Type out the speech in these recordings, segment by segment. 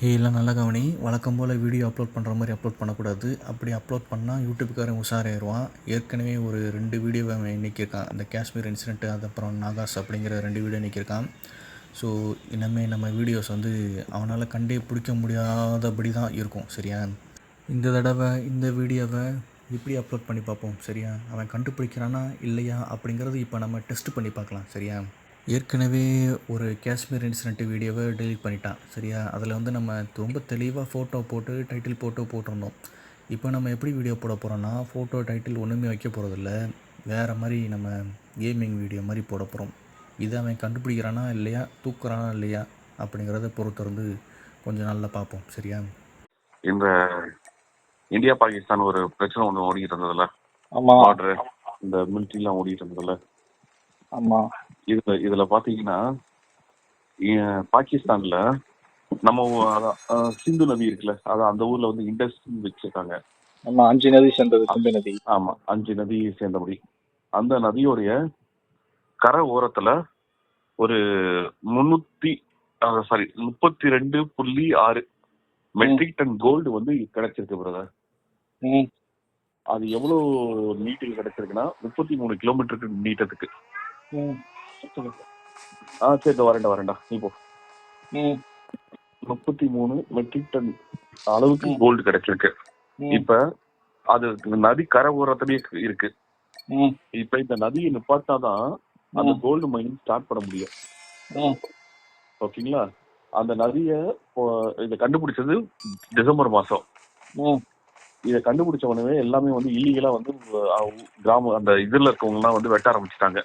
எல்லாம் நல்லா கவனி. வழக்கம் போல் வீடியோ அப்லோட் பண்ணுற மாதிரி அப்லோட் பண்ணக்கூடாது. அப்படி அப்லோட் பண்ணால் யூடியூப்காரன் உஷாராயிருவான். ஏற்கனவே ஒரு 2 வீடியோவை அவன் நீக்கியிருக்கான். இந்த காஷ்மீர் இன்சிடென்ட்டு, அது அப்புறம் நாகாஸ் அப்படிங்கிற 2 வீடியோ நீக்கியிருக்கான். ஸோ இனிமேல் நம்ம வீடியோஸ் வந்து அவனால் கண்டே பிடிக்க முடியாதபடி தான் இருக்கும். சரியா? இந்த தடவை இந்த வீடியோவை இப்படி அப்லோட் பண்ணி பார்ப்போம். சரியா? அவன் கண்டுபிடிக்கிறானா இல்லையா அப்படிங்கிறது இப்போ நம்ம டெஸ்ட் பண்ணி பார்க்கலாம். சரியா? ஏற்கனவே ஒரு காஷ்மீர் இன்சிடென்ட் வீடியோவை டெலீட் பண்ணிட்டான். சரியா? அதில் வந்து நம்ம ரொம்ப தெளிவாக ஃபோட்டோ போட்டு டைட்டில் போட்டிருந்தோம். இப்போ நம்ம எப்படி வீடியோ போட போகிறோன்னா, ஃபோட்டோ டைட்டில் ஒன்றுமே வைக்க போகிறதில்ல, வேறு மாதிரி நம்ம கேமிங் வீடியோ மாதிரி போட போகிறோம். இதை அவன் கண்டுபிடிக்கிறானா இல்லையா, தூக்குறானா இல்லையா அப்படிங்கிறத பொறுத்திருந்து கொஞ்சம் நாளில் பார்ப்போம். சரியா? இந்த இந்தியா பாகிஸ்தான் ஒரு பிரச்சனை ஒன்று ஓடிட்டு இருந்ததுல, பார்டர் இந்த மிலிட்ரிலாம் ஓடிட்டு இருந்ததுல. ஆமா. இதுல பாத்தீங்கன்னா பாகிஸ்தான்ல நம்ம சிந்து நதி இருக்குல்ல, அதான் அந்த ஊர்ல வந்து இண்டஸ்ட்ரி வச்சிருக்காங்க. ஆமா, 5 நதி சேர்ந்தது சிந்து நதி. ஆமா, 5 நதி சேர்ந்தபடி அந்த நதியோடைய கரை ஓரத்துல ஒரு 32.6 மெட்ரிக் டன் கோல்டு வந்து கிடைச்சிருக்கு பிரதர். அது எவ்வளவு நீட்டுக்கு கிடைச்சிருக்குன்னா 33 கிலோமீட்டருக்கு நீட்டத்துக்கு. சரி, வரேன்டா இப்போ 33 மெட்ரிக் டன் அளவுக்கு கோல்டு கிடைச்சிருக்கு. இப்ப அது நதி கரை ஓரத்திலேயே இருக்கு. இப்ப இந்த நதியை நிப்பாட்டாதான் அந்த கோல்டு மைனிங் ஸ்டார்ட் பண்ண முடியும். ஓகேங்களா? அந்த நதிய இத கண்டுபிடிச்சது டிசம்பர் மாசம். இத கண்டுபிடிச்ச உடனே எல்லாமே வந்து இல்லீகலா வந்து கிராம அந்த இதுல இருக்கவங்க எல்லாம் வந்து வெட்ட ஆரம்பிச்சுட்டாங்க,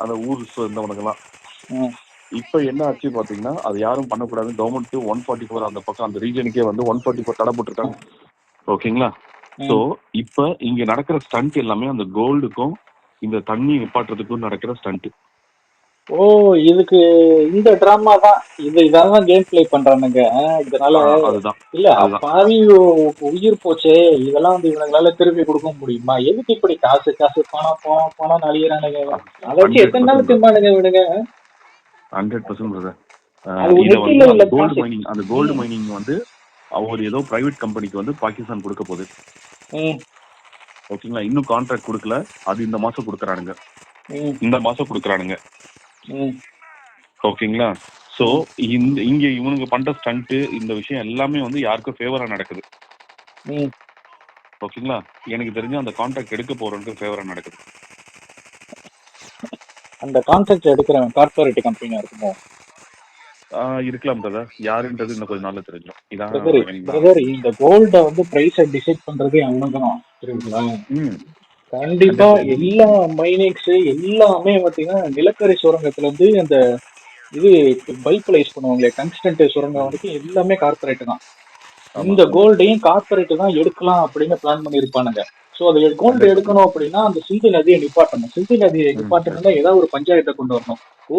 அந்த ஊர் இருந்தவனுங்கெல்லாம். இப்ப என்ன ஆச்சு பாத்தீங்கன்னா, அது யாரும் பண்ணக்கூடாது, கவர்மெண்ட் 144 அந்த பக்கம் அந்த ரீஜனுக்கே வந்து 144 தடை போட்டிருக்காங்க. ஓகேங்களா? சோ இப்ப இங்க நடக்கிற ஸ்டண்ட் எல்லாமே அந்த கோல்டுக்கும் இந்த தண்ணி நிப்பாட்டுறதுக்கும் நடக்கிற ஸ்டண்ட். ஓ, இதுக்கு இந்த டிராமா தான் இதான் கேம் பிளே பண்றானுங்க. இதனால அதுதான் இல்ல பாவி உயிர் போச்சே, இதெல்லாம் வந்து இவனுங்களால திருப்பி கொடுக்க முடியுமா? எதுக்கு இப்படி காசு பணம் அழியறானுங்க? அதை வச்சு எத்தனை நாள் திரும்பானுங்க இவனுங்க? 100% இத வந்து அந்த கோல்டு மைனிங் வந்து அவர் ஏதோ பிரைவேட் கம்பெனிக்கு வந்து பாகிஸ்தான் கொடுக்க போகுது. ஓகேங்களா? இன்னும் கான்ட்ராக்ட் கொடுக்கல, அது இந்த மாசம் கொடுக்கறானுங்க. ஓகேங்களா? சோ இங்க இவனுங்க பண்ற ஸ்டண்ட், இந்த விஷயம் எல்லாமே வந்து யாருக்கும் ஃபேவரா நடக்குது. ஓகேங்களா? எனக்கு தெரிஞ்சு அந்த கான்ட்ராக்ட் எடுக்க போறவனுக்கு ஃபேவரா நடக்குது. அந்த கான்ட்ராக்ட் எடுக்கிறவன் கார்ப்பரேட் கம்பெனியா இருக்குமோ? இருக்கலாம் பிரதர். யாருன்றது இன்னும் கொஞ்ச நாள்ல தெரிஞ்சிடும். இந்த கோல்ட வந்து பிரைஸ் டிசைட் பண்றதே அவனுக்குதான், தெரியுங்களா? கண்டிப்பா எல்லா மைனிங்ஸ் எல்லாமே பாத்தீங்கன்னா நிலக்கரி சுரங்கத்துல இருந்து அந்த இது பல்பலைஸ் பண்ணுவாங்களே டங்ஸ்டன் சுரங்கம் வரைக்கும் எல்லாமே கார்பரேட் தான். இந்த கோல்டையும் கார்பரேட் தான் எடுக்கலாம் அப்படின்னு பிளான் பண்ணிருப்பானுங்க. சோ அது கோல்டு எடுக்கணும் அப்படின்னா அந்த சிந்து நதியை நிப்பாட்டணும். சிந்து நதியை நிப்பாட்டணும்னா ஏதாவது ஒரு பஞ்சாயத்தை கொண்டு வரணும். ஓ,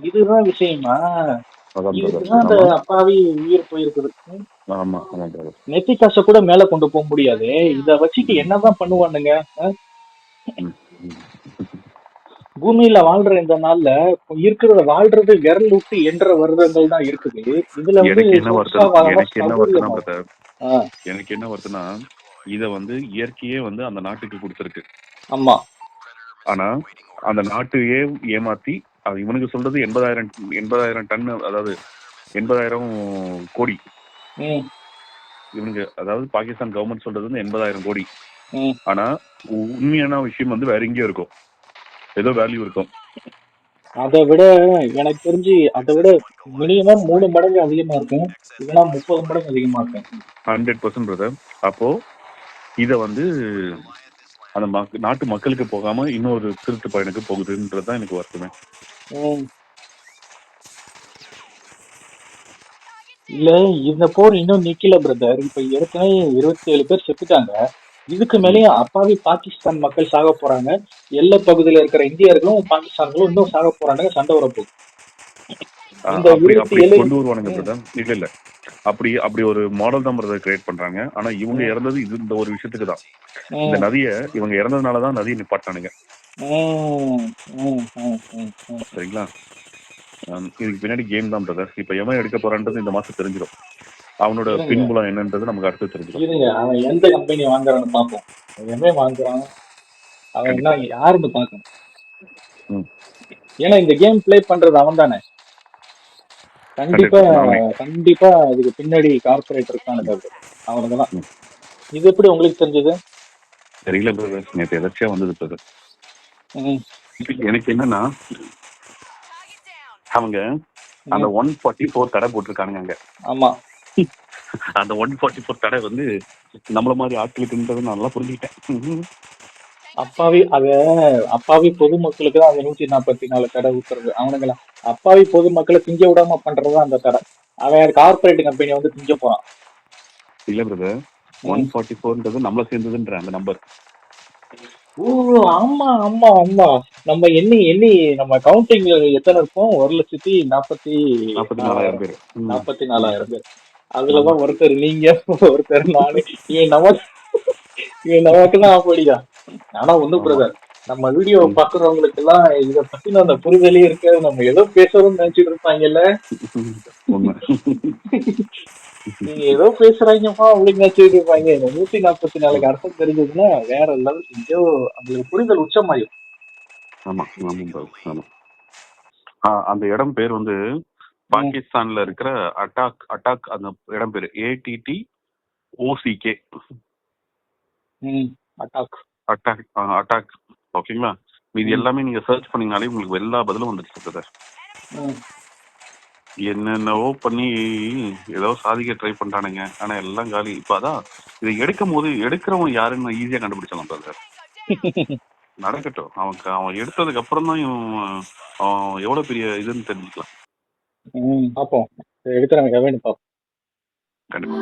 இதுதான் விஷயமா? இதுதான் அந்த அப்பாவி உயிர் போயிருக்குது. நெத்தி காசை கூட மேல கொண்டு போக முடியாது. இத வச்சுட்டு என்னதான் பண்ணுவானுங்க? பூமியில வாழ்ற இந்த நாள்ல இருக்கிறத வாழ்றது விரல் விட்டு என்ற வருடங்கள் தான் இருக்குது. இதுல வந்து எனக்கு என்ன வருதுன்னா, இத வந்து இயற்கையே வந்து அந்த நாட்டுக்கு கொடுத்திருக்கு. ஆமா. ஆனா அந்த நாட்டையே ஏமாத்தி அது இவனுக்கு சொல்றது 80,000 டன், அதாவது 80,000 கோடி. இவனுக்கு அதாவது பாகிஸ்தான் கவர்மெண்ட் சொல்றது வந்து 80,000 கோடி. ஆனா உண்மையான விஷயம் வந்து வேற எங்கேயும் இருக்கும், ஏதோ வேல்யூ இருக்கும். அதை விட எனக்கு தெரிஞ்சு அதை விட மினிமம் 3 மடங்கு அதிகமா இருக்கும், இல்லைன்னா 30 மடங்கு அதிகமா இருக்கும். 100% பிரதர். அப்போ இத வந்து அந்த நாட்டு மக்களுக்கு போகாம இன்னொரு திருட்டு பயனுக்கு போகுதுன்றதுதான் எனக்கு வருத்தமே. இல்ல, இந்த போர் இன்னும் நிக்கல பிரதர். இப்ப ஏற்கனவே 27 பேர் செத்துட்டாங்க. இதுக்கு மேலேயும் அப்பாவி பாகிஸ்தான் மக்கள் சாக போறாங்க. எல்லை பகுதியில இருக்கிற இந்தியர்களும் பாகிஸ்தான்களும் இன்னும் சாக போறாங்க. சண்டை வரப்போகுது. கொண்டு வருவானுங்க பிரதர். இல்ல அப்படி ஒரு மாடல் தான் பிரதர் கிரியேட் பண்றாங்க. ஆனா இவங்க இறந்தது இது இந்த ஒரு விஷயத்துக்கு தான். இந்த நதியை இவங்க இறந்ததுனாலதான் நதியை நிப்பாட்டானுங்க. சரிங்களா? இதுக்கு பின்னாடி கேம் தான் பிரதர். இப்ப எவன் எடுக்க போறான்றது இந்த மாசம் தெரிஞ்சிடும். அவனோட பின்புலம் என்னன்றது நமக்கு அடுத்து தெரிஞ்சிடும். இருங்க, அவன் எந்த கம்பெனி வாங்குறான்னு பார்ப்போம். எவன் வாங்குறான், அவன் என்ன யாருன்னு பார்க்கணும். ஏன்னா இந்த கேம் பிளே பண்றது அவன் தானே. கண்டிப்பா இதுக்கு பின்னாடி கார்பரேட் இருக்கானு அவனுக்கு தான். இது எப்படி உங்களுக்கு தெரிஞ்சது? தெரியல பிரதர், நேற்று எதாச்சியா வந்தது பிரதர். எனக்கு என்னன்னா, அவங்க அந்த 144 தடை போட்டிருக்கானுங்க அங்க. ஆமா, அந்த 144 தடை வந்து நம்மள மாதிரி ஆட்களுக்குன்றது நல்லா புரிஞ்சுக்கிட்டேன். அப்பாவி பொதுமக்களுக்கு தான் அந்த 144 தடை ஊத்துறது. அவனுங்களா அப்பாவி பொதுமக்களை திங்க விடாம பண்றதா அந்த தடை. அவன் கார்பரேட் கம்பெனி வந்து திங்க போறான். இல்ல பிரதர், 144ன்றது நம்மள சேர்ந்ததுன்ற அந்த நம்பர். ஓ ஆமா ஆமா ஆமா, நம்ம எண்ணி நம்ம கவுண்டிங்ல எத்தனை இருக்கும்? 1,44,000 பேர். 44,000 பேர். அதுலதான் ஒருத்தர் நீங்க, ஒருத்தர் நானு. இவன் நமக்கு தான் அப்படியா? ஆனா ஒண்ணு பிரதர், நம்ம வீடியோ பாக்குறவங்களுக்கு எல்லாம் இத பத்தின அந்த புரிதலே இருக்காது. நம்ம ஏதோ பேசுறோம்னு நினைச்சிட்டு இருப்பாங்கல்ல. நீங்க ஏதோ பேசுறாங்கப்பா அப்படின்னு நினைச்சிட்டு இருப்பாங்க. 144 அர்த்தம் தெரிஞ்சதுன்னா வேற லெவல். ஐயோ, அவங்களுக்கு புரிதல் உச்சமாயும். ஆமா ஆமா. அந்த இடம் பேர் வந்து பாகிஸ்தான்ல இருக்கிற அட்டாக் அந்த இடம் பேரு ATTOCK. அட்டாக். ஓகேங்களா? இது எல்லாமே நீங்க சர்ச் பண்ணீங்கனாலே உங்களுக்கு எல்லா பதிலும் வந்துருச்சு சார். என்னென்னவோ பண்ணி ஏதோ சாதிக்க ட்ரை பண்றானுங்க, ஆனா எல்லாம் காலி. இப்ப அதான் இதை எடுக்கிறவன் யாருன்னு ஈஸியா கண்டுபிடிச்சலாம் சார். நடக்கட்டும், அவன் எடுத்ததுக்கு அப்புறம் தான் அவன் எவ்வளவு பெரிய இதுன்னு தெரிஞ்சுக்கலாம். பாப்போம், எடுக்கிறவன் கண்டிப்பா.